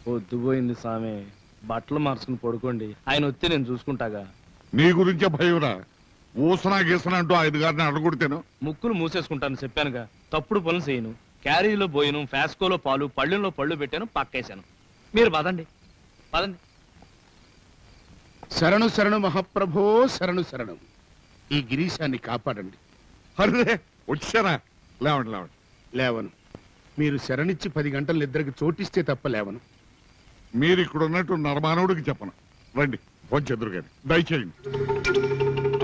పొద్దుపోయింది సామె, బట్టలు మార్చుకుని పడుకోండి. ఆయన వస్తే నేను చూసుకుంటాగా. నీ గురించే భయంరా. ఊసనా గీసనా అంటూ 5 గారిని అడగొడితేను ముక్కులు మూసేసుకుంటాను చెప్పానుగా. తప్పుడు పనులు చేయను. క్యారీలో పోయిను, ఫ్యాస్కోలో పాలు, పళ్ళెంలో పళ్ళు పెట్టాను, పక్కేశాను. మీరు పదండి పదండి. శరణు శరణు మహాప్రభో, శరణు శరణు. ఈ గిరీశాన్ని కాపాడండి. అరే వచ్చారా? లేవండి లేవండి. లేవను. మీరు శరణిచ్చి 10 గంటలు నిద్రకి చోటిస్తే తప్ప లేవను. మీరు ఇక్కడ ఉన్నట్టు నరమానవుడికి చెప్పను. రండి కొంచెదురు గాని దయచేయండి.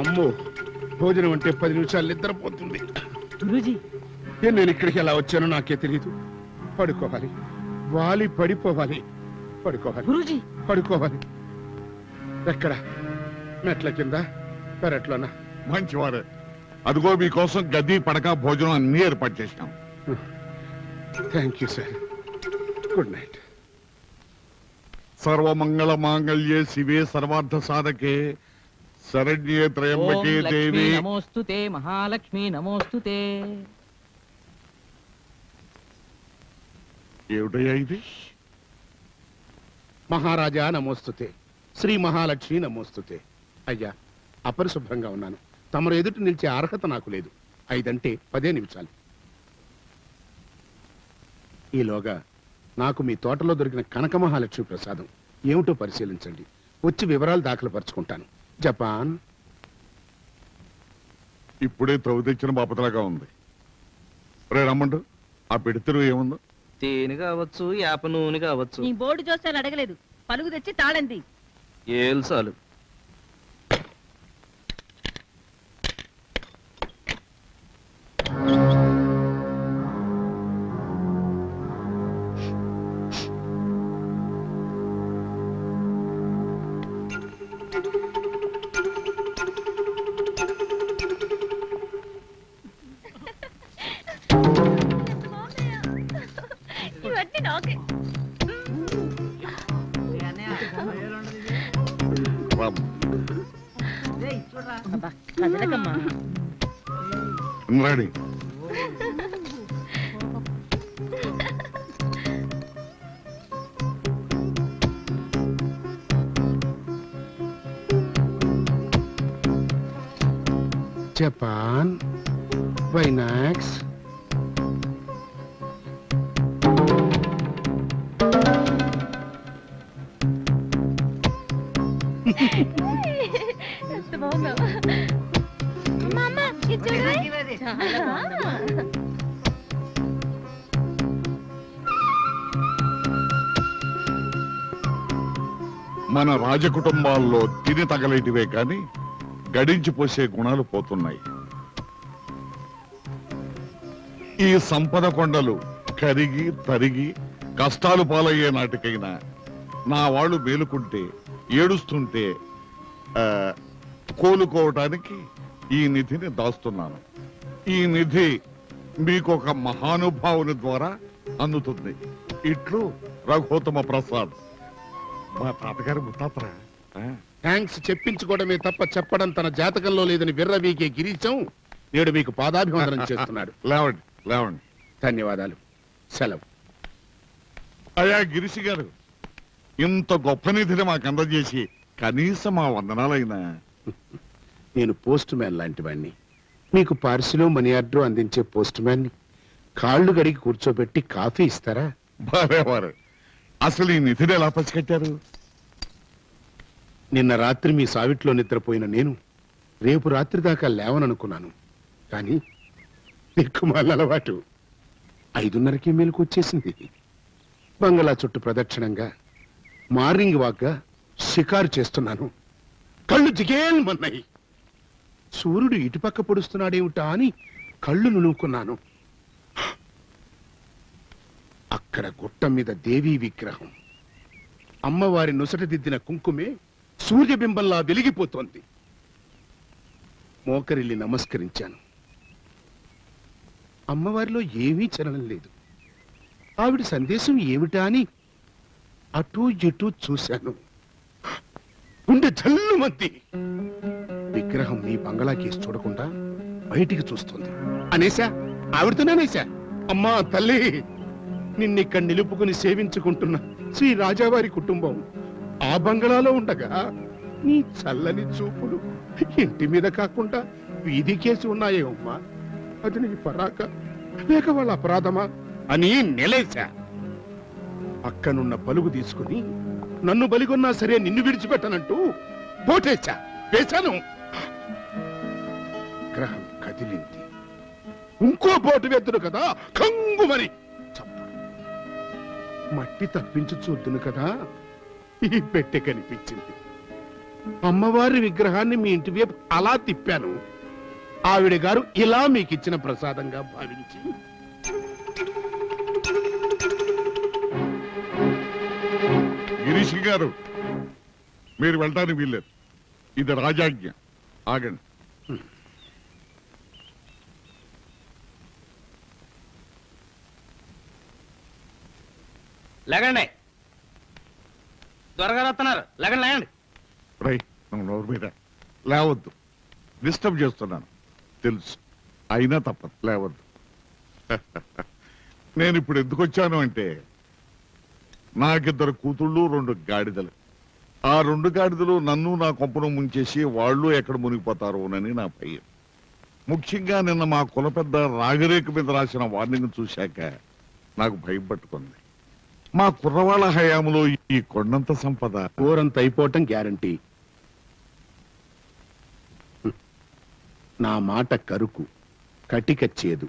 అమ్మో, భోజనం అంటే 10 నిమిషాలు నిద్రపోతుంది. గురూజీ, నేను ఇక్కడికి ఎలా వచ్చానో నాకే తెలియదు. పడుకోవాలి, వాలి పడిపోవాలి. పడుకోవాలి, గురూజీ, పడుకోవాలి. ఎక్కడ? మెట్ల కింద, పెరట్లోనా? మంచివారే. అదిగో మీకోసం గది పడక భోజనం అన్ని ఏర్పాటు చేసినాం. Thank you sir. Good night. సర్వమంగళ మాంగళ్యే శివే సర్వార్థ సాధకే శరణ్యే త్రయంబకే దేవి నమోస్తుతే. మహాలక్ష్మి నమోస్తుతే. ఏమిటయ్యా ఇది? మహారాజా నమోస్తుతే, శ్రీ మహాలక్ష్మి నమోస్తుతే. అయ్యా, అపరిశుభ్రంగా ఉన్నాను. తమరు ఎదుటి నిలిచే అర్హత నాకు లేదు. 5 అంటే 10 నిమిషాలు. ఈలోగా నాకు మీ తోటలో దొరికిన కనక మహాలక్ష్మి ప్రసాదం ఏమిటో పరిశీలించండి. వచ్చి వివరాలు దాఖలు పరుచుకుంటాను. జపాన్. ఇప్పుడే త్రవ్వు తెచ్చిన బాపతలాగా ఉంది. రే రమ్మండు, ఆ పెడితెరు ఏముందో? తేనె కావచ్చు, యాప నూనె కావచ్చు. నీ బోర్డు జోస్యాలు అడగలేదు. పలుగు తెచ్చి తాళంది. ఏల్సాలు. ఇవన్నీ నాకే. అబ్బా, కదలకమ్మా. రెడీ. జపాన్, వైనాక్స్. ఎంత బాగుందో. అమ్మా, అమ్మా, ఇది చూడవే. చాలా బాగుందమ్మా. మన రాజకుటుంబాల్లో తిని తగలేటివే కాని గడించి పోసే గుణాలు పోతున్నాయి. ఈ సంపద కొండలు కరిగి తరిగి కష్టాలు పాలయ్యే నాటికైనా నా వాళ్ళు మేలుకుంటే ఏడుస్తుంటే కోలుకోవటానికి ఈ నిధిని దాస్తున్నాను. ఈ నిధి మీకు ఒక మహానుభావుని ద్వారా అందుతుంది. ఇట్లు రఘోత్తమ ప్రసాద్, మా తాతగారు ముత్తాతరా. థ్యాంక్స్ చెప్పించుకోవడమే తప్ప చెప్పడం తన జాతకంలో లేదని విర్రవీకే గిరీశం నేడు మీకు పాదాభివందనం చేస్తున్నాడు. లేవండి లేవండి. ధన్యవాదాలు. సెలవు. అయ్యా గిరిశి గారు, ఇంత గొప్ప నిధిని మాకు అందజేసి కనీసం మా వందనాలైనా. నేను పోస్ట్ మ్యాన్ లాంటి వాడిని. మీకు పార్సిలో మనీ ఆర్డర్ అందించే పోస్ట్ మ్యాన్ ని కాళ్ళు గడికి కూర్చోబెట్టి కాఫీ ఇస్తారా? వారు అసలు ఈ నిధిని ఎలా పసిగట్టారు? నిన్న రాత్రి మీ సావిట్లో నిద్రపోయిన నేను రేపు రాత్రి దాకా లేవననుకున్నాను. కానీ దిక్కుమాల అలవాటు 5:30కే మేలుకు వచ్చేసింది. బంగళా చుట్టూ ప్రదక్షిణంగా మార్నింగ్ వాక్గా షికారు చేస్తున్నాను. కళ్ళు జిగేల్మన్నాయి. సూర్యుడు ఇటుపక్క పొడుస్తున్నాడేమిటా అని కళ్ళు నులువుకున్నాను. అక్కడ గుట్ట మీద దేవీ విగ్రహం. అమ్మవారి నుసట దిద్దిన కుంకుమే సూర్యబింబంలా వెలిగిపోతోంది. మోకరిల్లి నమస్కరించాను. అమ్మవారిలో ఏమీ చలనం లేదు. ఆవిడ సందేశం ఏమిటా అని అటూ ఇటూ చూశాను. గుండె జల్లుమంది. విగ్రహం మీ బంగళా కేసు చూడకుండా బయటికి చూస్తుంది. అనేసా, ఆవిడతోనే అనేసా, అమ్మా తల్లి నిన్నిక్కడ నిలుపుకుని సేవించుకుంటున్న శ్రీ రాజావారి కుటుంబం ఆ బంగళాలో ఉండగా నీ చల్లని చూపులు ఇంటి మీద కాకుండా వీధికేసి ఉన్నాయే అమ్మా. అది నీ పరాక లేక వాళ్ళ అపరాధమా అని నిలేశా. పక్కనున్న పలుగు తీసుకుని నన్ను బలిగొన్నా సరే నిన్ను విడిచిపెట్టనంటూ పోటేచ్చా వేశాను. గ్రహం కదిలింది. ఇంకో పోటు వెద్దును కదా, కంగుమని చప్పుడు. మట్టి తప్పించు చూద్దును కదా, ఈ పెట్టె కనిపించింది. అమ్మవారి విగ్రహాన్ని మీ ఇంటి వైపు అలా తిప్పాను. ఆవిడ గారు ఇలా మీకిచ్చిన ప్రసాదంగా భావించి గిరీష్ గారు, మీరు వెళ్ళటానికి వీల్లేదు. ఇది రాజాజ్ఞ. ఆగండి. లేకండి, త్వరగా వస్తున్నారు. లేకండి, లేకండి. రై, నువ్వు నోరు మీద లేవద్దు. డిస్టర్బ్ చేస్తున్నాను తెలుసు, అయినా తప్పదు, లేవద్దు. నేను ఇప్పుడు ఎందుకు వచ్చాను అంటే, నాకిద్దరు కూతుళ్ళు 2 గాడిదలు. ఆ 2 గాడిదలు నన్ను నా కొంపను ముంచేసి వాళ్ళు ఎక్కడ మునిగిపోతారోనని నా భయం. ముఖ్యంగా నిన్న మా కుల పెద్ద రాగరేఖ మీద రాసిన వార్నింగ్ చూశాక నాకు భయం పట్టుకుంది. మా కుర్రవాళ్ళ హయాంలో ఈ కొండంత సంపద ఊరంత అయిపోవటం గ్యారంటీ. నా మాట కరుకు, కటిక చేదు.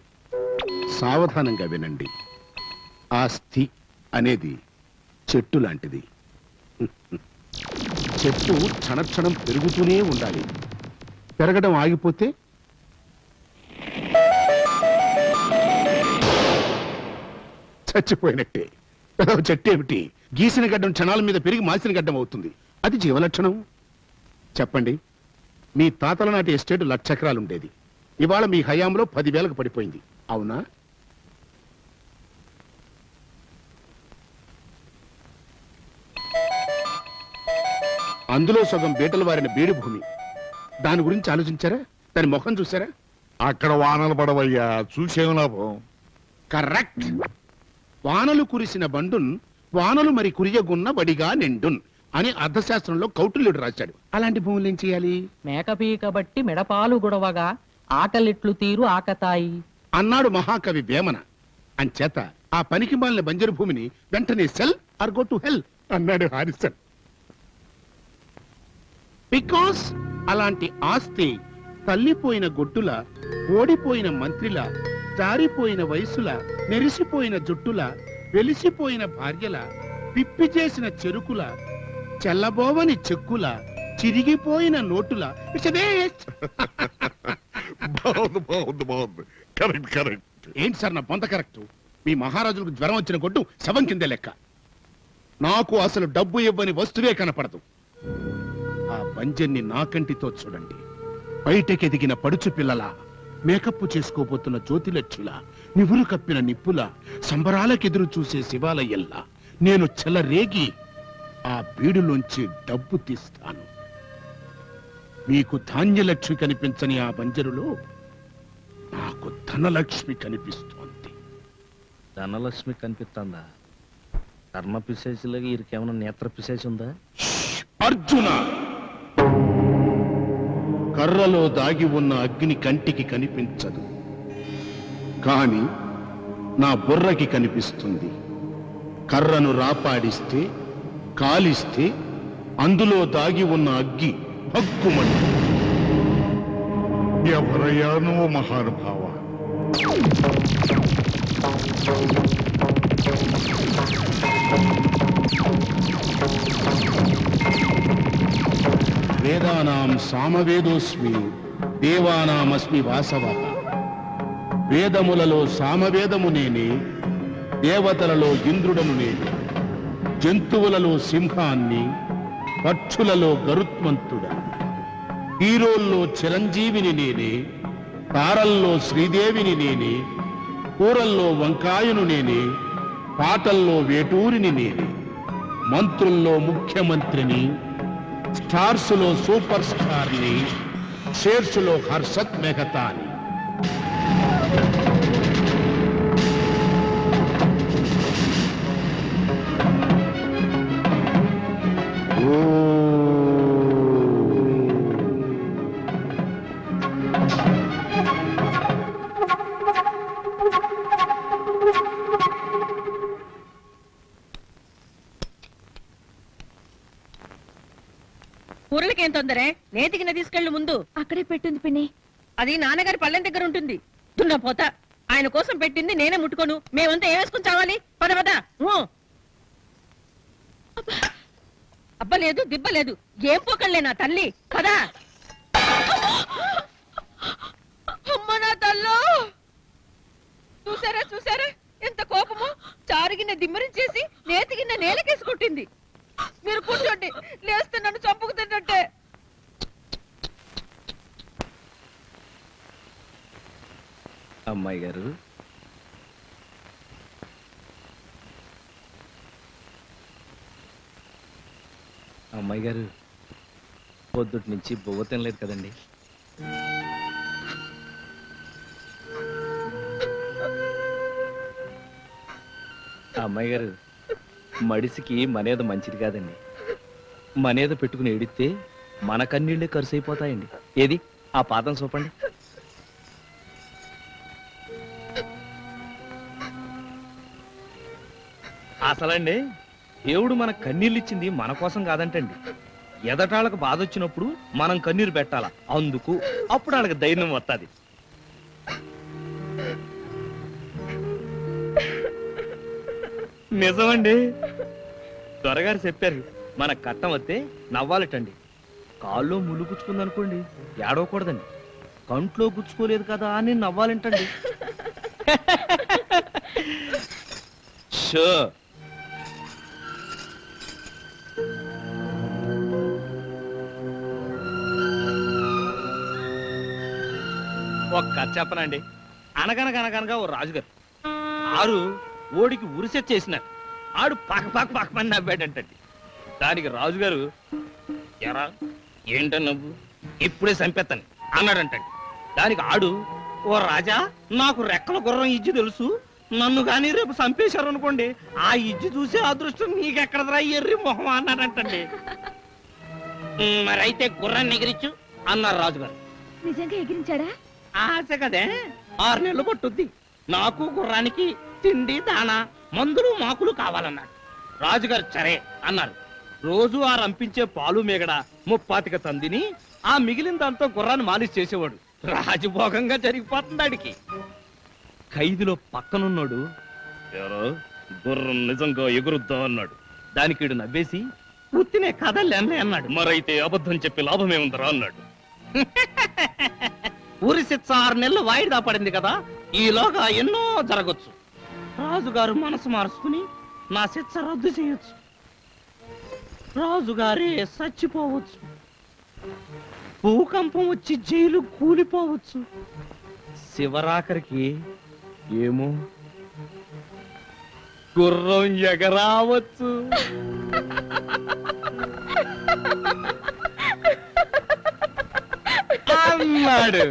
సావధానంగా వినండి. ఆస్తి అనేది చెట్టు లాంటిది. చెట్టు క్షణక్షణం పెరుగుతూనే ఉండాలి. పెరగడం ఆగిపోతే చచ్చిపోయినట్టే. చెట్టు ఏమిటి, గీసిన గడ్డం క్షణాల మీద పెరిగి మాసిన గడ్డం అవుతుంది. అది జీవలక్షణం. చెప్పండి, మీ తాతల నాటి ఎస్టేట్ 1,00,000 ఎకరాలు ఉండేది. ఇవాళ మీ హయాంలో 10,000కు పడిపోయింది. అవునా? అందులో సగం బీటలు వారిన బీడు భూమి. దాని గురించి ఆలోచించారా? దాని ముఖం చూసారా? అక్కడ వానలు పడవయ్యా, చూసేం లాభం. కరెక్ట్. వానలు కురిసిన బండున్ వానలు మరి కురియగున్న బడిగా నిండున్ అని అర్థశాస్త్రంలో కౌటిల్యుడు రాశాడు. అలాంటి భూములు ఏం చేయాలి? మేకపీక బట్టి మెడపాలు గుడవగా ఆకలిట్లు తీరు ఆకతాయి అన్నాడు మహాకవి వేమన. అంచేత ఆ పనికి మాలిన బంజరు భూమిని వెంటనే sell or go to hell అన్నాడు హారిసన్. బికాస్ అలాంటి ఆస్తి తల్లిపోయిన గొడ్డుల, ఓడిపోయిన మంత్రిల, జారిపోయిన వయసుల, నెరిసిపోయిన జుట్టుల, వెలిసిపోయిన భార్యల, పిప్పి చేసిన చెరుకుల, చెల్లబోవని చెక్కుల, చిరిగిపోయిన నోటుల. బాగుంది బాగుంది బాగుంది. Correct correct. ఏంటి సార్ నా పొంత కరెక్ట్? మీ మహారాజులకు జ్వరం వచ్చిన గొడ్డు శవం కిందే లెక్క. నాకు అసలు డబ్బు ఇవ్వని వస్తువే కనపడదు. ఆ బంజన్ని నా కంటితో చూడండి. బయటకెదిగిన పడుచు పిల్లల, మేకప్పు చేసుకోబోతున్న జ్యోతిలక్ష్మిల, నివురు కప్పిన నిప్పుల, సంబరాలకెదురు చూసే శివాలయ్యల్లా నేను చెలరేగి ఆ బీడులోంచి డబ్బు తీస్తాను. మీకు ధాన్యలక్ష్మి కనిపించని ఆ బంజరులో నాకు ధనలక్ష్మి కనిపిస్తోంది. ధనలక్ష్మి కనిపిస్తుందా? కర్మ పిశాచిలాగా వీరికేమైనా నేత్ర పిశాచి ఉందా? అర్జున, కర్రలో దాగి ఉన్న అగ్ని కంటికి కనిపించదు, కాని నా బుర్రకి కనిపిస్తుంది. కర్రను రాపాడిస్తే, కాలిస్తే అందులో దాగి ఉన్న అగ్గి భగ్గుమని. ఎవరయ్యా నువ్వు మహానుభావ? వేదానాం సామవేదోస్మి, దేవానామస్మి వాసవః. వేదములలో సామవేదము నేనే, దేవతలలో ఇంద్రుడను నేను, జంతువులలో సింహాన్ని, పక్షులలో గరుత్మంతుడా, హీరోల్లో చిరంజీవిని నేనే, తారల్లో శ్రీదేవిని నేనే, కూరల్లో వంకాయను నేనే, పాటల్లో వేటూరిని నేనే, మంత్రుల్లో ముఖ్యమంత్రిని, స్టార్స్లో సూపర్ స్టార్ని, షేర్స్లో హర్షత్ మెహతాని. కూరలకేం తొందరే నేతికిన తీసుకెళ్ళు ముందు. అక్కడే పెట్టింది పిన్ని. అది నాన్నగారి పళ్ళెం దగ్గర ఉంటుంది. దున్నపోతా ఆయన కోసం పెట్టింది నేనే ముట్టుకోను. మేమంతా ఏ వేసుకుని చావాలి? పద పద. అబ్బ లేదు దిబ్బ లేదు. ఏం పోకళ్ళే నా తల్లి కదా. అమ్మ నా తల్లో. చూసారా చూసారా ఎంత కోపము. చారుగిన్న దిమ్మరించేసి నేతిగిన్న నేలకేసి కొట్టింది. మీరు కూర్చోండి, లేస్తే నన్ను చంపుకుతున్నట్టే. అమ్మాయి గారు, అమ్మాయి గారు, పొద్దుటి నుంచి బువ్వ తినలేదు కదండి. అమ్మాయి గారు, మడిసికి మనేద మంచిది కాదండి. మనేద పెట్టుకుని ఏడిస్తే మన కన్నీళ్లే ఖర్చు అయిపోతాయండి. ఏది ఆ పాదం చూపండి. అసలండి దేవుడు మన కన్నీళ్ళు ఇచ్చింది మన కోసం కాదంటండి. ఎదటాళ్ళకు బాధ వచ్చినప్పుడు మనం కన్నీరు పెట్టాల. అందుకు అప్పుడు వాళ్ళకి ధైర్యం వస్తుంది. నిజమండి, త్వరగారు చెప్పారు. మన కట్టం వస్తే నవ్వాలటండి. కాల్లో ముళ్ళు గుచ్చుకుందనుకోండి ఏడవకూడదండి. కంట్లో గుచ్చుకోలేదు కదా అని నవ్వాలంటండి. షో ఒక కథ చెప్పనండి. అనగనగనగనగా ఓ రాజుగారు ఆరు ఓడికి ఉరిసెట్ చేసినారు. ఆడు పక్క పక్క పక్కమని నవ్వాడంటండి. దానికి రాజుగారు, ఎరా ఏంట నవ్వు, ఇప్పుడే చంపేస్తాను అన్నాడంటండి. దానికి ఆడు, ఓ రాజా, నాకు రెక్కల గుర్రం ఇజ్జి తెలుసు. నన్ను కానీ రేపు చంపేశారు అనుకోండి, ఆ ఇజ్జి చూసే అదృష్టం నీకెక్కడదరా ఎర్రి మొహం అన్నాడంటండి. మరైతే గుర్రాన్ని ఎగిరించు అన్నారు రాజుగారు. నిజంగా ఎగిరించాడా? ఆశ కదే, 6 నెలలు పట్టుద్ది. నాకు గుర్రానికి తిండి దానా మందులు మాకులు కావాలన్నాడు. రాజుగారు సరే అన్నారు. రోజు ఆ రంపించే పాలు మేగడ 30 తందిని ఆ మిగిలిన దాంతో గుర్రాన్ని మాలిష్ చేసేవాడు. రాజభోగంగా జరిగిపోతుంది ఆడికి. ఖైదులో పక్కనున్నాడు, ఎవరో గుర్రం నిజంగా ఎగురుద్దా అన్నాడు. దానికి ఈడు నవ్వేసి, ఉత్తినే కదలేనులే అన్నాడు. మరైతే అబద్ధం చెప్పి లాభమేముందరా అన్నాడు. ఊరి శిక్ష 6 నెలలు వాయిదా పడింది కదా, ఈలోగా ఎన్నో జరగచ్చు. రాజుగారు మనసు మార్చుకుని నా శిక్ష రద్దు చేయొచ్చు. రాజుగారే చచ్చిపోవచ్చు. భూకంపం వచ్చి జైలు కూలిపోవచ్చు. శివరాఖరికి ఏమో గుర్రం ఎగరావచ్చు అన్నాడు.